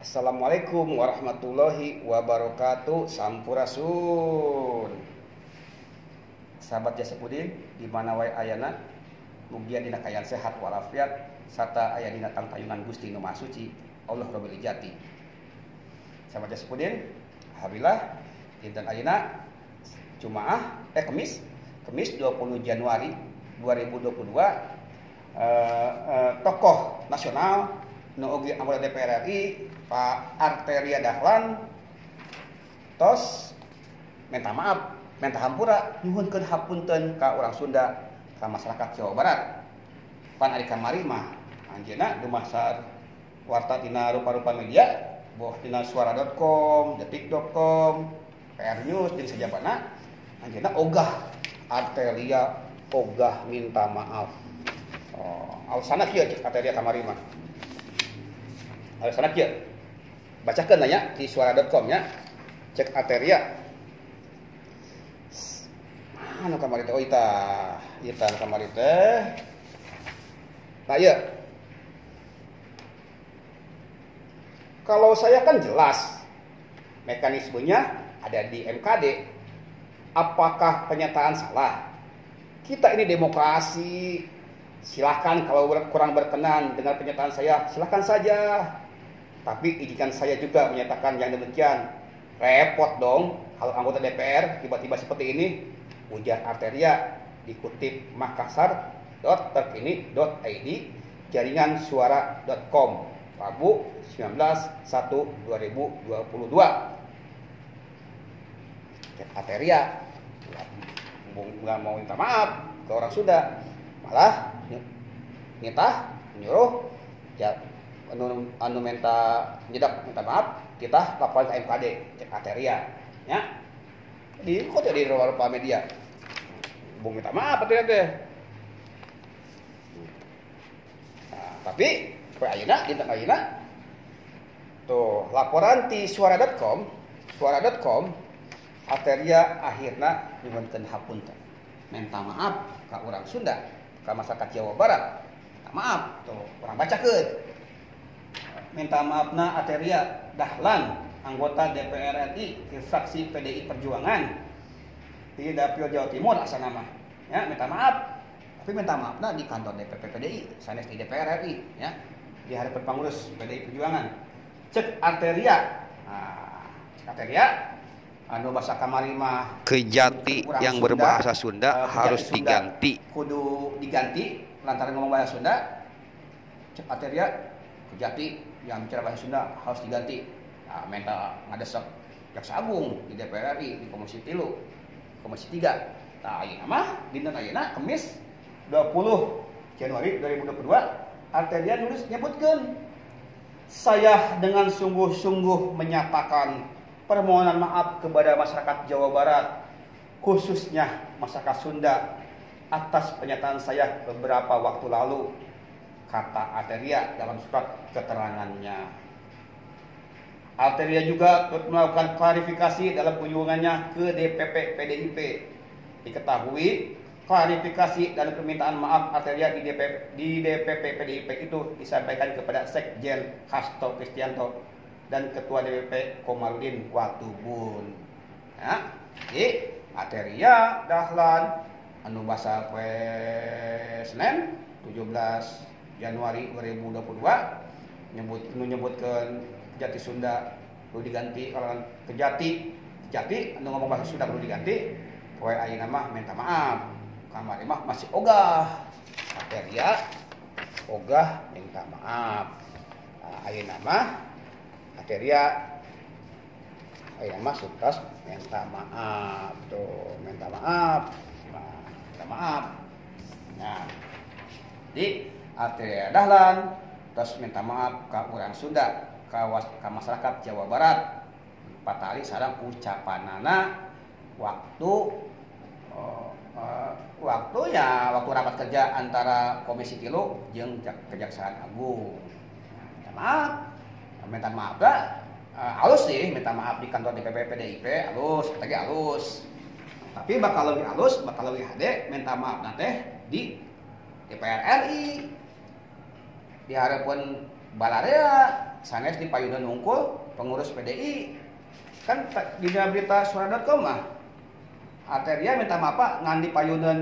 Assalamualaikum warahmatullahi wabarakatuh. Sampurasun. Sahabat Jasa Pudin di mana wae ayana, mugia dina kayaan sehat walafiat sarta aya dina tangtayungan Gusti Nu Maha Suci Allah Rabbul Ijati. Sahabat Jasa Pudin, alhamdulillah dinten ayeuna Kamis 20 Januari 2022 tokoh nasional nu oge anggota DPR RI Pak Arteria Dahlan tos minta maaf, minta hampura, nyuhunkeun hapunten ka urang Sunda, ka masyarakat Jawa Barat. Pan ari kamari mah anjeunna dumasar warta tina rupa-rupa media, boh tina suara.com, detik.com, PR News jeung sajabana anjeunna ogah Arteria ogah minta maaf. Alasanna kieu cek Arteria kamari mah. Alasanna kieu. Bacakeun nya di suara.com nya. Cek Arteria. Anu kamari teh? Oh ita kamari teh. Nah ieu. Kalau saya kan jelas mekanismenya ada di MKD. Apakah pernyataan salah? Kita ini demokrasi. Silahkan kalau kurang berkenan dengan pernyataan saya, silahkan saja. Tapi izinkan saya juga menyatakan yang demikian. Repot dong kalau anggota DPR tiba-tiba seperti ini. Ujar Arteria dikutip makassar.terkini.id jaringan suara.com Rabu 19/1/2022. Arteria nggak mau minta maaf ke orang Sunda, malah nyuruh ya anu minta maaf kita laporan ke MKD cek Arteria nya di kok di rupa media bung minta maaf Arteria teh. Nah, tapi ayeuna dinten ayeuna tuh laporan di suara.com Arteria akhirna nyuhunkeun hapunten minta maaf ka urang Sunda, ka masyarakat Jawa Barat. Minta maaf tuh urang bacakeun. Minta maafna Arteria Dahlan, anggota DPR RI di fraksi PDI Perjuangan di Dapil Jawa Timur asal nama. Ya, minta maaf. Tapi minta maafna di kantor DPP PDI, sanes di DPR RI ya. Di hadapan pengurus PDI Perjuangan. Cek Arteria. Nah, Arteria anu basa kamari mah kejati yang berbahasa Sunda harus diganti. Kudu diganti lantaran ngomong bahasa Sunda. Cek Arteria kejati yang bicara bahasa Sunda harus diganti. Nah, minta ngadesek Jaksa Agung di DPR RI di Komisi 3, Komisi 3. Nah, ayeuna mah dinten ayeuna Kamis 20 Januari 2022 Arteria nulis nyebutkeun, saya dengan sungguh-sungguh menyatakan permohonan maaf kepada masyarakat Jawa Barat, khususnya masyarakat Sunda, atas pernyataan saya beberapa waktu lalu, kata Arteria dalam surat keterangannya. Arteria juga melakukan klarifikasi dalam kunjungannya ke DPP PDIP. Diketahui, klarifikasi dan permintaan maaf Arteria di DPP PDIP itu disampaikan kepada Sekjen Hasto Kristianto dan Ketua DPP Komarudin Watubun. Ya, jadi Arteria Dahlan anu basa poe Senin 17 Januari 2022 nyebutkeun Kejati Sunda perlu diganti, kalau Kejati anu ngomong bahasa Sunda perlu diganti. Poe ayeuna mah minta maaf. Kamari mah masih ogah. Arteria ogah minta maaf. Nah, ayeuna mah Arteria sukses minta maaf tuh, minta maaf. Nah, minta maaf. Nah, di Arteria Dahlan terus minta maaf ke urang Sunda, ke masyarakat Jawa Barat. Patali sareng ucapanana waktu rapat kerja antara Komisi 3 jeung Kejaksaan Agung. Nah, minta maaf lah, halus sih minta maaf di kantor DPP PDIP, halus. Tapi bakal lebih halus, bakal lebih hade minta maaf nanti di DPR RI di hadapan balarea sanes di payunan unggul pengurus PDI kan di berita suara.com mah Arteria minta maaf Pak ngan di payunan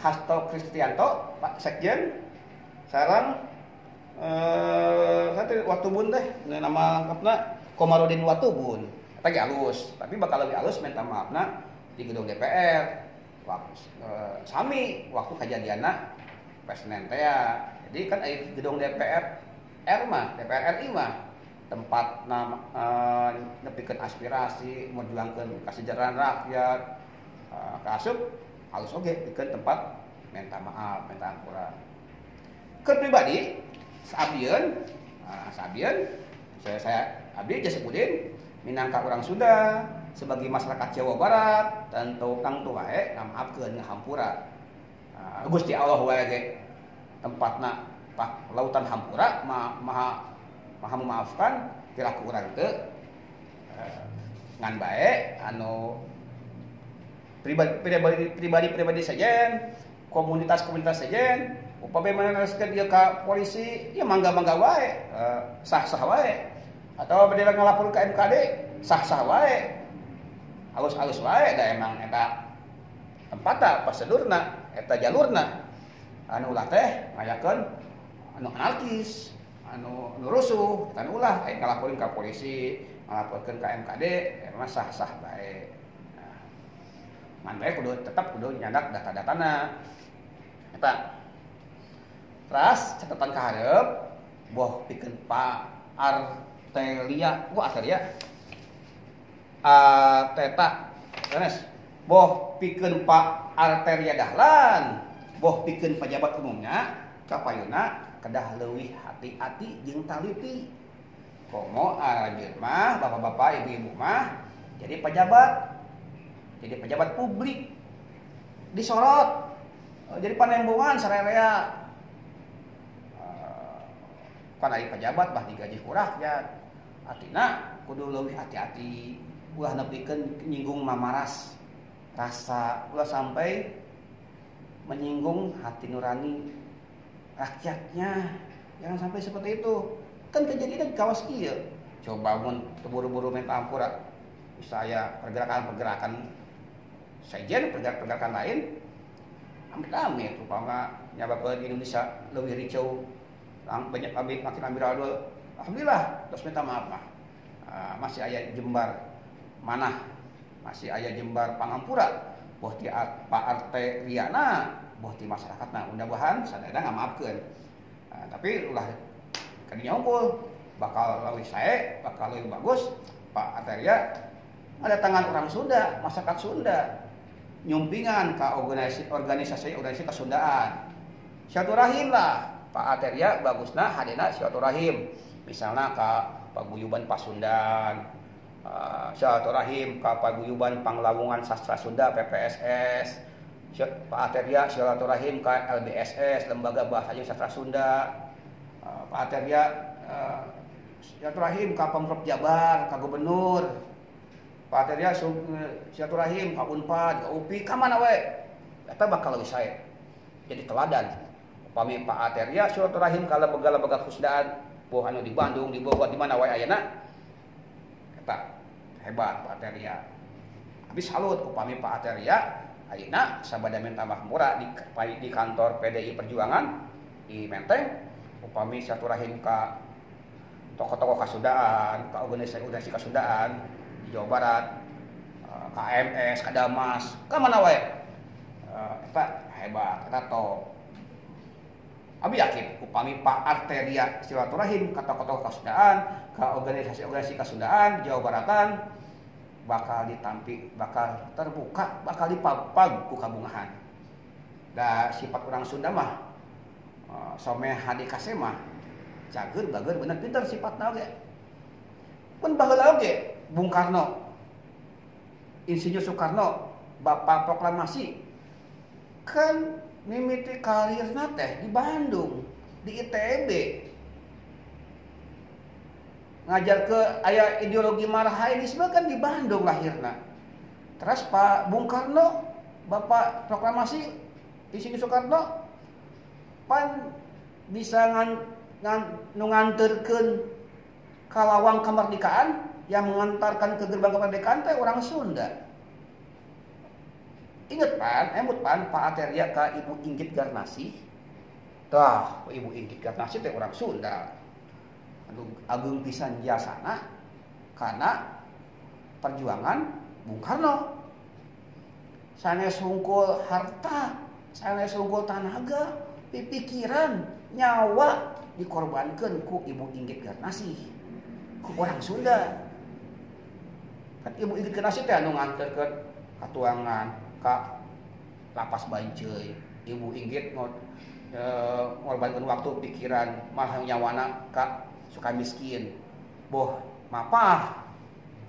Hasto Kristianto Pak Sekjen sareng waktu bun teh nama lengkapna Komarudin Watubun eta ge alus tapi bakal lebih alus minta maafna di gedung DPR sami waktu kejadianna Presiden teh jadi kan gedung DPR RI mah tempat nepikeun aspirasi merjuangkeun kasejahteraan rakyat kaasup halus oge pikeun tempat minta maaf minta ampura ke pribadi sabieun saya abdi Jasipudin minangka urang Sunda sebagai masyarakat Jawa Barat tentu tangtu wae ngamaafkeun ngahampura Gusti Allah wae ge tempatna Pak lautan hampura maha memaafkan perilaku urang teu ngan bae anu pribadi saja komunitas saja upami manaskeun ieu ka polisi ya mangga wae sah wae atau berdiri ngalapor ke MKD sah wae halus wae da emang eta tempatna prosedurna eta jalurna anu ulah teh ngayakeun anu anarkis anu rusuh kan ulah ngalaporin ka polisi ngalaporkeun ka MKD emang sah bae man bae tetap kudu nyandak data-datana eta teras catatan ka hareup boh pikeun Pak Arteria Teta Ganes boh pikeun Pak Arteria Dahlan boh pikeun pejabat umumnya kapayuna kedah leuwih hati-hati jeung taliti komo ajeun mah bapak-bapak ibu-ibu mah jadi pejabat publik disorot jadi panembongan sarerea kan aya pejabat bah digaji ku rakyat artina kudu leuwih hati-hati ulah nepikeun nyinggung mamaras rasa ulah sampai menyinggung hati nurani rakyatnya jangan sampai seperti itu kan kejadian di kawas ieu coba mun buru-buru minta ampura saya pergerakan sejen pergerakan lain amit-amit upama nyabakeun Indonesia leuwih ricau banyak makin amburadul alhamdulillah terus minta maaf mah masih aya jembar manah masih aya jembar pangampura boh ti Pak Arteriana boh ti masyarakatna mudah-mudahan sadaya ngamaafkeun tapi ulah kadinya unggul bakal leuwih sae bakal leuwih bagus Pak Arteria ada tangan orang Sunda masyarakat Sunda nyumpingan ka organisasi Kasundaan silaturahim lah Pak Arteria bagusna hadena silaturahim misalnya ka paguyuban Pasundan silaturahim ka paguyuban Panglawungan Sastra Sunda PPSS Pak Arteria silaturahim ka LBSS Lembaga Bahasa Sastra Sunda Pak Arteria silaturahim ka Pemprov Jabar ka Gubernur Pak Arteria silaturahim ka Unpad ka UPI ka mana we eta bakal leuwih sae jadi teladan upami Pak Arteria silaturahim ka lembaga-lembaga Kasundaan boh anu di Bandung di Bogor di mana wae ayeuna eta hebat Pak Arteria habis salut upami Pak Arteria ayeuna sabada minta mahmura di kantor PDI Perjuangan di Menteng upami silaturahim ka tokoh-tokoh Kasundaan ka organisasi Kasundaan di Jawa Barat KMS Kadamas ka mana wae eta hebat eta top abi yakin upami Pak Arteria silaturahim ka tokoh-tokoh Kasundaan ka organisasi Kasundaan Jawa Baratan bakal ditampi bakal terbuka bakal dipapag ku kabungahan da sifat orang Sunda mah someh hadi kase mah cager bager bener pinter sifatna oge mun baheula oge Bung Karno Insinyur Soekarno Bapak Proklamasi kan mimiti karirna teh di Bandung di ITB ngajar ke aya ideologi marhainisme kan di Bandung lahirna terus Pak Bung Karno Bapak Proklamasi Insinyur Soekarno pan bisa nu nganterkeun ka lawang kemerdekaan, yang mengantarkan ke gerbang kemerdekaan teh orang Sunda. Ingat pan, emut pan Pak Ateria ka Ibu Inggit Garnasih. Tah, Ibu Inggit Garnasih teh orang Sunda. Agung pisan jasana karena perjuangan Bung Karno. Sanes hungkul harta, sanes hungkul tenaga, pikiran, nyawa dikorbankan ku Ibu Inggit Garnasih, ku orang Sunda. Kan Ibu Inggit Garnasih teh anu nganterkeun katuangan ka lapas Banceuy. Ibu Inggit ngorbankeun waktu pikiran mah nyawana ka Sukamiskin. Boh, mapah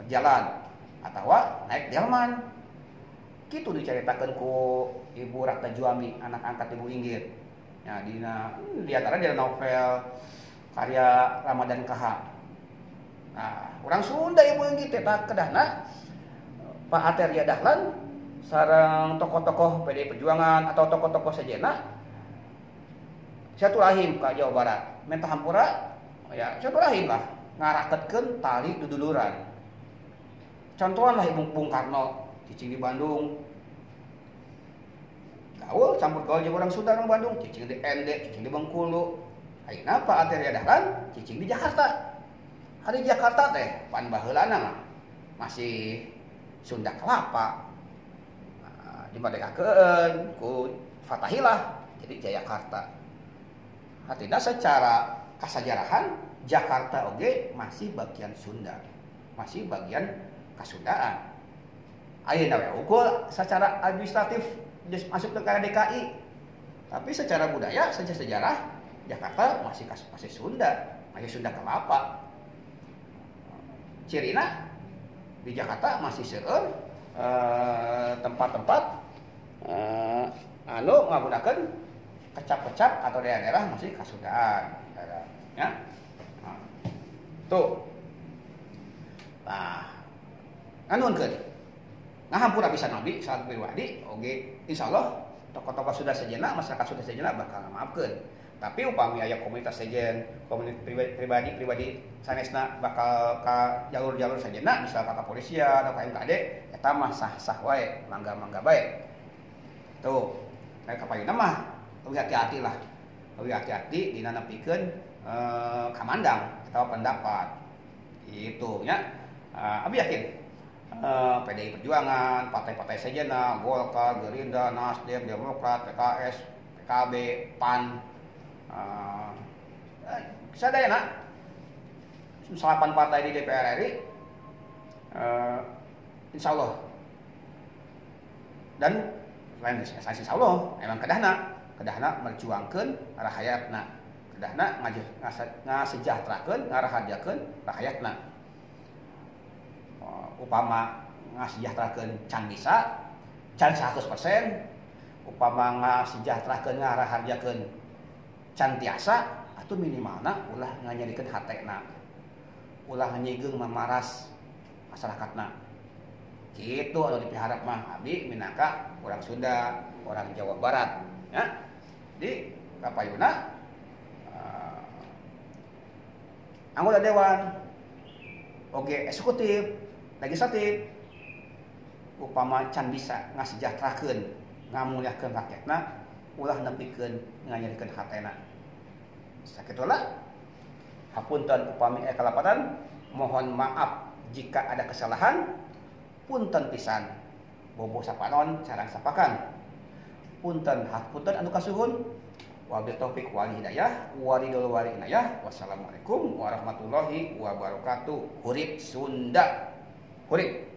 berjalan atawa naik delman. Kitu dicaritakeun ku Ibu Ratna Juami, anak angkat Ibu Inggit. Ya, di antara di novel karya Ramadan KH. Nah, orang Sunda Ibu Inggit eta kedahna Pak Ateria Dahlan sareng tokoh-tokoh PDI Perjuangan atau tokoh-tokoh sejenna silaturahim ka Jawa Barat. Menta hampura ya silaturahim lah ngaraketkeun tali duduluran. Contohan lah Ibu Bung Karno cicing di Bandung. Gaul campur gaul jeung urang Sunda nang Bandung, cicing di Ende, cicing di Bengkulu. Ayeuna Pak Ateria Dahlan cicing di Jakarta. Hari Jakarta teh pan baheulana mah masih Sunda Kelapa. Nah, dimerdekakeun ku Fatahillah jadi Jayakarta. Artinya secara kasajarahan Jakarta oge masih bagian Sunda. Masih bagian Kasundaan. Ayeuna we ukur secara administratif masuk ke DKI. Tapi secara budaya, secara sejarah Jakarta masih Sunda, masih Sunda Kelapa. Cirina di Jakarta masih seueur tempat-tempat anu nggunakeun kecap-kecap atau daerah-daerah masih Kasundaan, ya. Nah, tuh. Nah, nganuhunkeun. Ngahampura pisan nabi saat pribadi, oge insyaallah tokoh-tokoh Sunda sejenna, masyarakat Sunda sejenna bakal ngamaafkeun. Tapi upami aya komunitas sejen, komunitas pribadi sanesna bakal ka jalur-jalur sejenna, misal ka kepolisian atau ka MKD, eta mah sah-sah wae, mangga-mangga bae. Tuh, kayak kapayuna mah leuwih hati-hati lah. Leuwih hati-hati dina nepikeun kamandang atau pendapat. Gitu nya. Abi yakin PDI Perjuangan, partai-partai sejenna, Golkar, Gerindra, Nasdem, Demokrat, PKS, PKB, PAN, sadayana 8 partai di DPR RI, insya Allah. Dan selain insya Allah, emang kedahna merjuangkeun rakyatna, kedahna ngasejahterakeun, ngaraharjakeun rakyatna. Upama ngasejahterakeun can bisa, can 100%, upama ngasejahterakeun ngaraharjakeun can tiasa, atuh minimalna ulah nganyarikeun hatena, ulah nyegeung mamaras masyarakatna. Kitu anu dipiharap mah abdi minangka urang Sunda, orang Jawa Barat, ya. Di kapayuna anggota dewan, oge eksekutif, legislatif, upama can bisa ngasejahterakeun, ngamuliakeun rakyatna, ulah nempikeun nganyarikeun hatena. Sakitulah. Hapunten upami kalapatan, mohon maaf jika ada kesalahan. Punten pisan. Bobo sapanon carang sapakan. Punten hapunten anu kasuhun. Wabil taufik wal hidayah, waridul wali inayah. Wassalamualaikum warahmatullahi wabarakatuh. Hurip Sunda. Hurip.